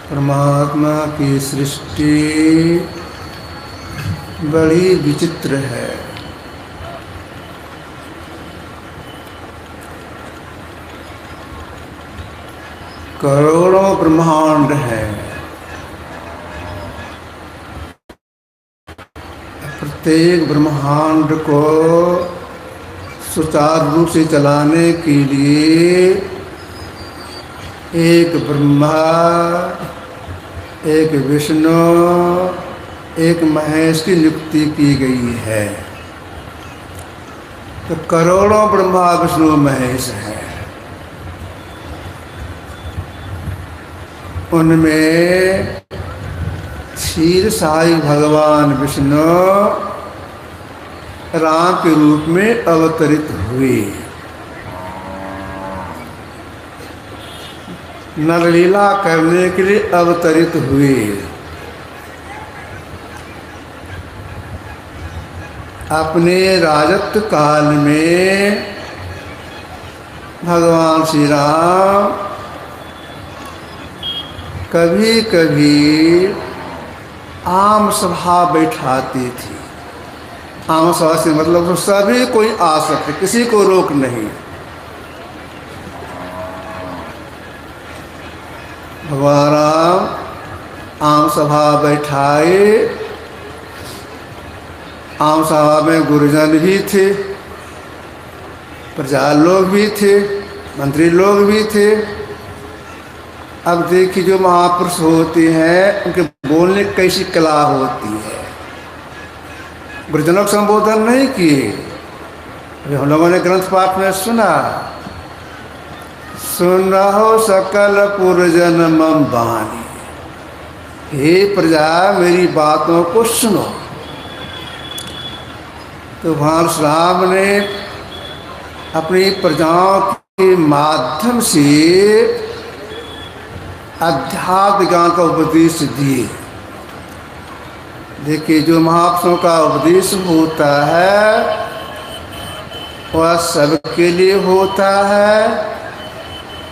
परमात्मा की सृष्टि बड़ी विचित्र है। करोड़ों ब्रह्मांड है। प्रत्येक ब्रह्मांड को सुचारू रूप से चलाने के लिए एक ब्रह्मा, एक विष्णु, एक महेश की नियुक्ति की गई है। तो करोड़ों ब्रह्मा विष्णु महेश हैं। उनमें क्षीर साई भगवान विष्णु राम के रूप में अवतरित हुए। नरलीला करने के लिए अवतरित हुए। अपने राजत्व काल में भगवान श्री राम कभी कभी आम सभा बैठाते थे। आम सभा से मतलब तो सभी कोई आ सकते, किसी को रोक नहीं। भगवान राम आम सभा बैठाए। आम सभा में गुरुजन भी थे, प्रजा लोग भी थे, मंत्री लोग भी थे। अब देखिए, जो महापुरुष होते हैं उनके बोलने की कैसी कला होती है। गुरुजनों को संबोधन नहीं किए। अभी हम लोगों ने ग्रंथ पाठ में सुना, सुन रहो सकल पुरजन मम बानी। हे प्रजा, मेरी बातों को सुनो। तो भगवान श्री राम ने अपनी प्रजाओं के माध्यम से अध्यात्म ज्ञान का उपदेश दिए। देखिए, जो महापुरुषों का उपदेश होता है वह सबके लिए होता है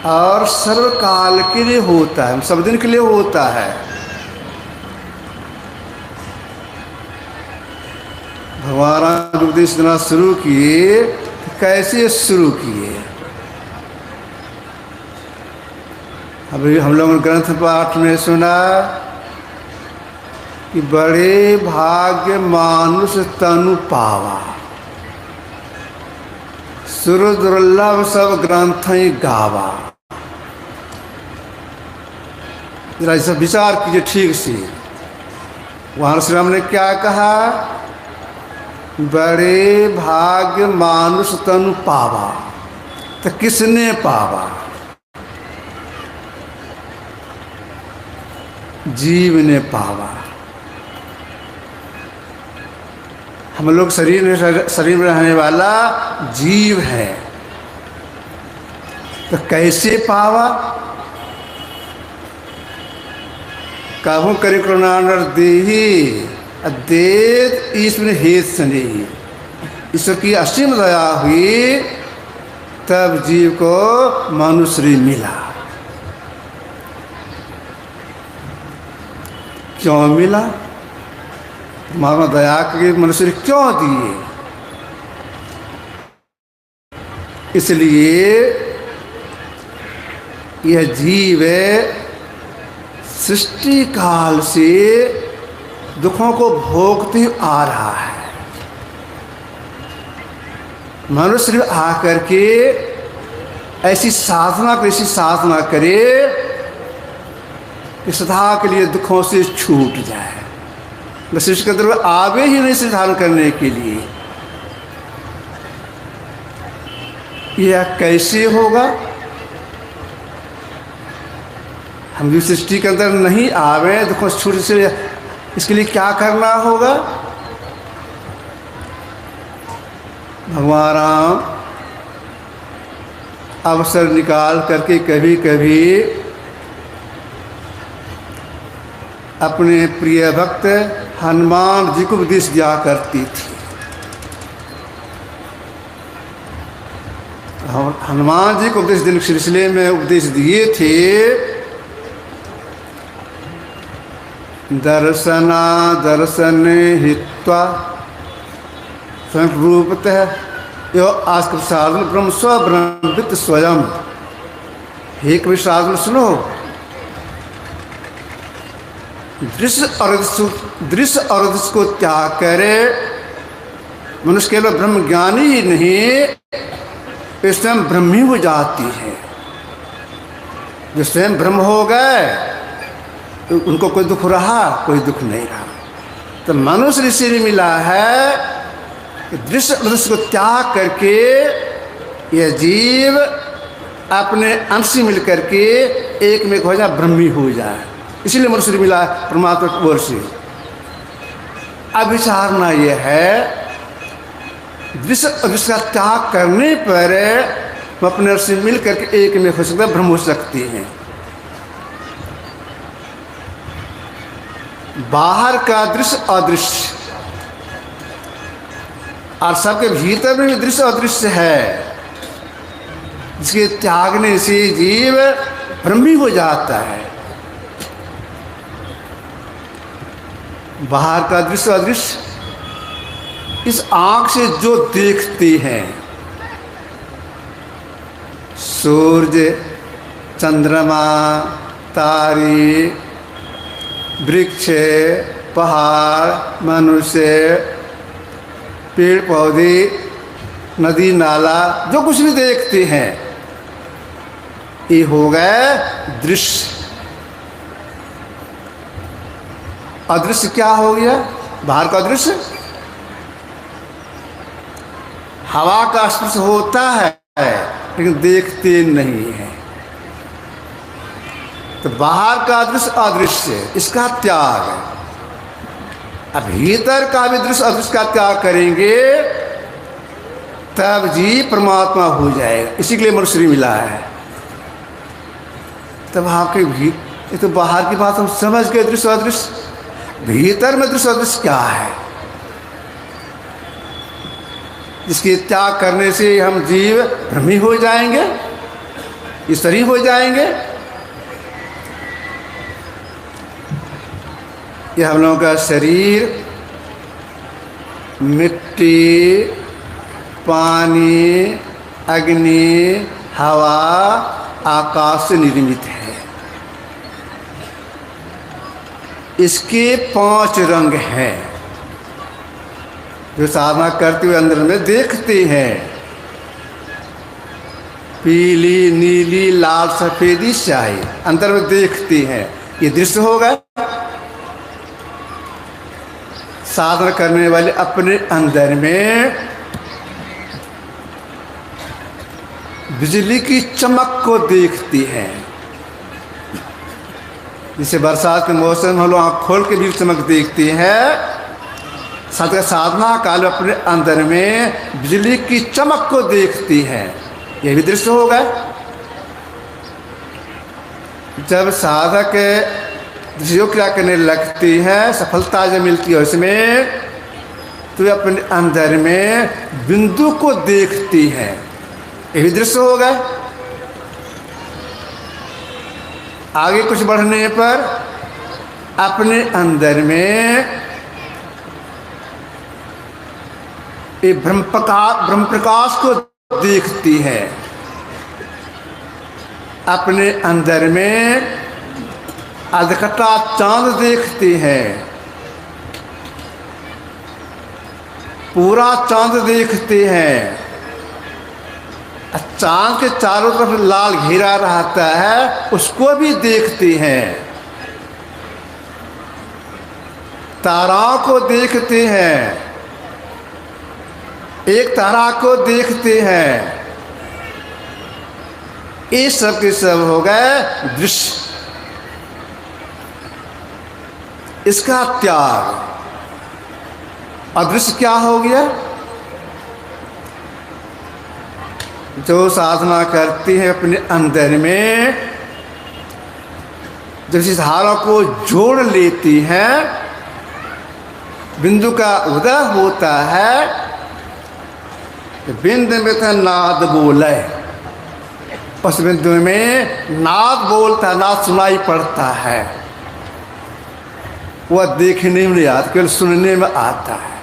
और सर्वकाल के लिए होता है, सब दिन के लिए होता है। भगवान राम उपदेश देना शुरू किए, कैसे शुरू किए? अभी हम लोगों ने ग्रंथ पाठ में सुना कि बड़े भाग्य मानुष तनु पावा, सुर दुर्लभ सब ग्रंथ गावा। जरा इस विचार कीजिए ठीक से। वहाँ श्री राम ने क्या कहा? बड़े भाग्य मानुष तनु पावा। तो किसने पावा? जीव ने पावा। हम लोग शरीर में रहने वाला जीव है। तो कैसे पावा? कहूँ करी करुणानर देही अद्वैत ईश्वर हेत सने। ईश्वर की असीम दया हुई, तब जीव को मनुष्य मिला। क्यों मिला? मानो दया के मनुष्य क्यों दिए? इसलिए यह जीव सृष्टि काल से दुखों को भोगते आ रहा है। मनुष्य आकर के ऐसी साधना करे कि सदा के लिए दुखों से छूट जाए। वशिष्ठ के अंदर आवे ही नहीं सिद्धांत करने के लिए। यह कैसे होगा? हम भी सृष्टि के अंदर नहीं आवे, दुखों से छूट से, इसके लिए क्या करना होगा? भगवान राम अवसर निकाल करके कभी कभी अपने प्रिय भक्त हनुमान जी को उपदेश दिया करती थी। हनुमान जी को उपदेश देने के सिलसिले में उपदेश दिए थे दर्शना दर्शन हित्वा स्वरूपतः यो आस्क साधन ब्रह्म स्वब्रह्मवित् स्वयं। हे कवि साधन सुनो, दृश्य और दृश्य को त्याग करे मनुष्य केवल ब्रह्म ज्ञानी ही नहीं, वे स्वयं ब्रह्म ही हो जाती है। जो स्वयं ब्रह्म हो गए तो उनको कोई दुख रहा, कोई दुख नहीं रहा। तो मनुष्य ऋषि ने मिला है कि दृश्य को त्याग करके यह जीव अपने अंश से मिल करके एक में हो जाए, ब्रह्मी हो जाए। इसीलिए मनुष्य मिला परमात्मा की ओर से। अब विचारना यह है, दृश्य का त्याग करने पर हम अपने से मिल करके एक में हो सकता है, ब्रह्म हो सकते हैं। बाहर का दृश्य अदृश्य और सबके भीतर में भी दृश्य अदृश्य है, जिसके त्यागने से जीव ब्रह्मी हो जाता है। बाहर का दृश्य अदृश्य इस आंख से जो देखते हैं, सूर्य, चंद्रमा, तारे, वृक्ष, पहाड़, मनुष्य, पेड़ पौधे, नदी नाला, जो कुछ भी देखते हैं, ये हो गए दृश्य। अदृश्य क्या हो गया? बाहर का दृश्य हवा का स्पर्श होता है लेकिन देखते नहीं है। तो बाहर का दृश्य अदृश्य, इसका त्याग। अब भीतर का भी दृश्य अदृश्य का त्याग करेंगे तब जी परमात्मा हो जाएगा। इसी के लिए मनुष्य मिला है। तब आपके ये तो बाहर की बात हम समझ गए, दृश्य अदृश्य। भीतर में दृश्य अदृश्य क्या है, जिसके त्याग करने से हम जीव ब्रह्मी हो जाएंगे, ईश्वरी हो जाएंगे। यह हम लोगों का शरीर मिट्टी, पानी, अग्नि, हवा, आकाश से निर्मित है। इसके 5 रंग हैं जो साधना करते हुए अंदर में देखते हैं। पीली, नीली, लाल, सफेदी, स्याही अंदर में देखते हैं। ये दृश्य होगा। साधना करने वाले अपने अंदर में बिजली की चमक को देखती हैं। जैसे बरसात के मौसम हम लोग आँख खोल के भी चमक देखती है, साधना काल अपने अंदर में बिजली की चमक को देखती है। यह भी दृश्य होगा। जब साधक योग क्रिया करने लगती है, सफलता जब मिलती है उसमें, तो अपने अंदर में बिंदु को देखती है। यह भी दृश्य होगा। आगे कुछ बढ़ने पर अपने अंदर में ये ब्रह्म प्रकाश को देखती है। अपने अंदर में अधकटा चांद देखती है, पूरा चांद देखते हैं। चांद के चारों तरफ लाल घेरा रहता है, उसको भी देखते हैं। ताराओं को देखते हैं, एक तारा को देखते हैं। ये सब के सब हो गए दृश्य। इसका त्याग। अदृश्य क्या हो गया? जो साधना करती है अपने अंदर में, जब इस धारा को जोड़ लेती है, बिंदु का उदय होता है, बिंदु में था नाद बोले, उस बिंदु में नाद बोलता, नाद सुनाई पड़ता है। वह देखने में नहीं आता, केवल सुनने में आता है।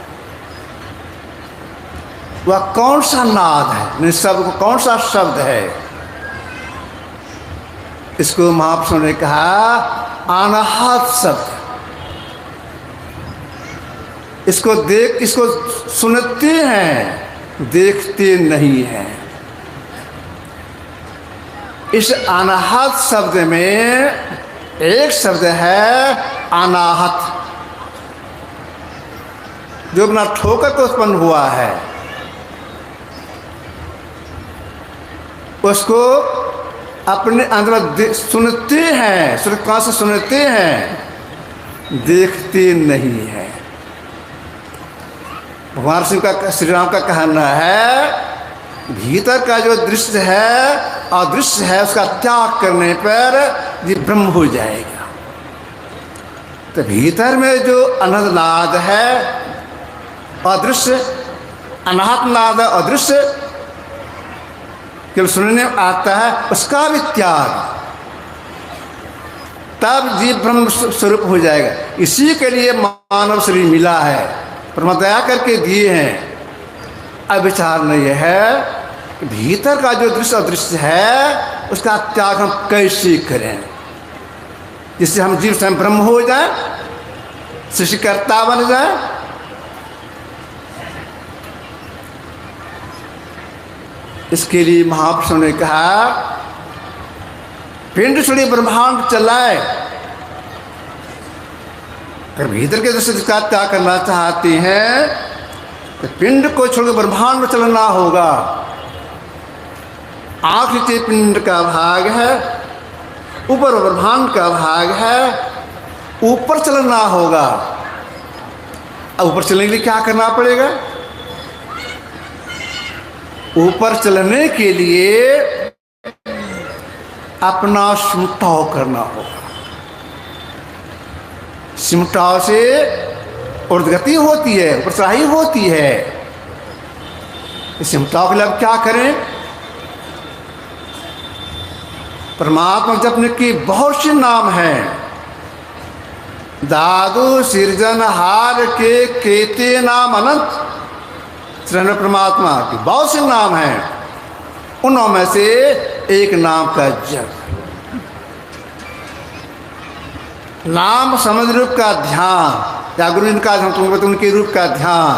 वह कौन सा नाद है, शब्द कौन सा शब्द है? इसको महापुरुषों ने कहा अनाहत शब्द। इसको सुनते हैं, देखते नहीं हैं। इस अनाहत शब्द में एक शब्द है अनाहत, जो बिना ठोकर को उत्पन्न हुआ है। उसको अपने अंदर सुनते हैं, कहाँ से सुनते हैं? देखते नहीं है। भगवान श्री राम का कहना है भीतर का जो दृश्य है अदृश्य है, उसका त्याग करने पर ये ब्रह्म हो जाएगा। तो भीतर में जो अनहद नाद है अदृश्य, अनाहत नाद है अदृश्य, केवल सुनने में आता है, उसका भी त्याग, तब जीव ब्रह्म स्वरूप हो जाएगा। इसी के लिए मानव शरीर मिला है, परमात्मा दया करके दिए हैं। अब विचार नहीं है कि भीतर का जो दृश्य अदृश्य है उसका त्याग हम कैसे करें, जिससे हम जीव स्वयं ब्रह्म हो जाए, सृष्टिकर्ता बन जाए। इसके लिए महापुरुषों ने कहा पिंड छोड़िए ब्रह्मांड चलाए। अगर भीतर के दृश्य का त्याग करना चाहते हैं तो पिंड को छोड़कर ब्रह्मांड में चलना होगा। आँख नीचे पिंड का भाग है, ऊपर ब्रह्मांड का भाग है, ऊपर चलना होगा। अब ऊपर चलने के लिए क्या करना पड़ेगा? ऊपर चलने के लिए अपना सिमटाव करना होगा। सिमटाव से उर्दगति होती है, ऊपर चढ़ाई होती है। इस सिमटाव के लिए अब क्या करें? परमात्मा जपने के बहुत से नाम हैं। दादू सृजनहार के केते नाम अनंत, सृजन परमात्मा के बहुत से नाम हैं। उनमें से एक नाम का जप, नाम समझ रूप का ध्यान, या गुरु इनका उनके रूप का ध्यान,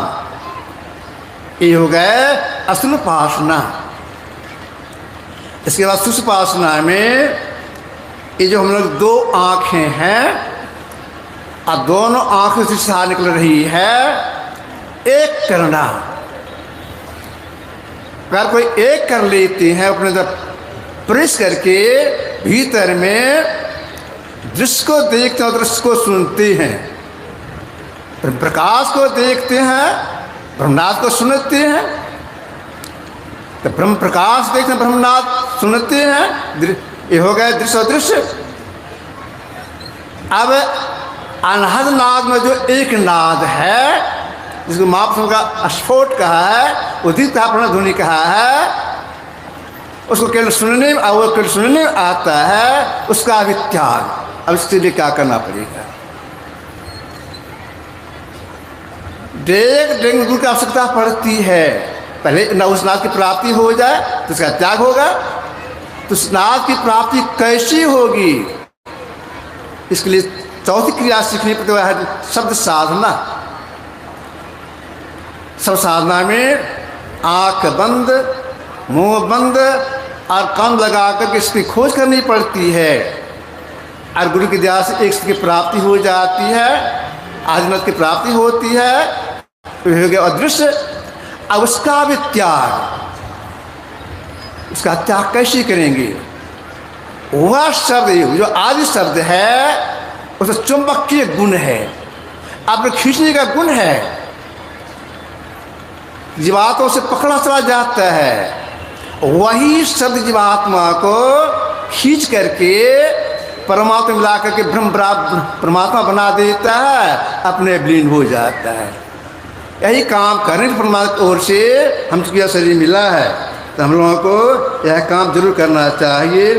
ये हो गए असल उपासना। इसके बाद सुसुपासना में ये जो हम लोग दो आँखें हैं और दोनों आँखों से साह निकल रही है, एक करना। अगर कोई एक कर लेते हैं अपने अंदर प्रेस करके, भीतर में दृश्य को देखते हैं, दृश्य को सुनते हैं, प्रकाश को देखते हैं, ब्रह्मनाद को सुनते हैं। तो ब्रह्म प्रकाश देखते हैं, ब्रह्मनाद सुनते हैं, ये हो गया दृश्य और दृश्य। अब अनहद नाद में जो एक नाद है, जिसको महापुरुषों का स्फोट कहा है, उदित कहा, प्रणध्वनि कहा है, उसको केवल सुनने में, वो केवल सुनने में आता है, उसका भी त्याग। अब इसके लिए क्या करना पड़ेगा? डेग गुरु की आवश्यकता पड़ती है। पहले न उस नाद की प्राप्ति हो जाए तो उसका त्याग होगा। तो उस नाद की प्राप्ति कैसी होगी? इसके लिए चौथी क्रिया सीखनी पड़ती है, शब्द साधना। सब साधना में आँख बंद, मुंह बंद और कान लगा कर इसकी खोज करनी पड़ती है। और गुरु की दया से एक की प्राप्ति हो जाती है, आजमत की प्राप्ति होती है, तो हो गया अदृश्य। अब उसका भी त्याग, उसका त्याग कैसे करेंगे? वह शब्द जो आदि शब्द है उसका चुंबकीय गुण है, आपने खींचने का गुण है, जीवात्मा से पकड़ा चला जाता है। वही शब्द जीवात्मा को खींच करके परमात्मा मिला करके ब्रह्म परमात्मा बना देता है, अपने विलीन हो जाता है। यही काम करने की परमात्मा की ओर से हमको यह शरीर मिला है, तो हम लोगों को यह काम जरूर करना चाहिए।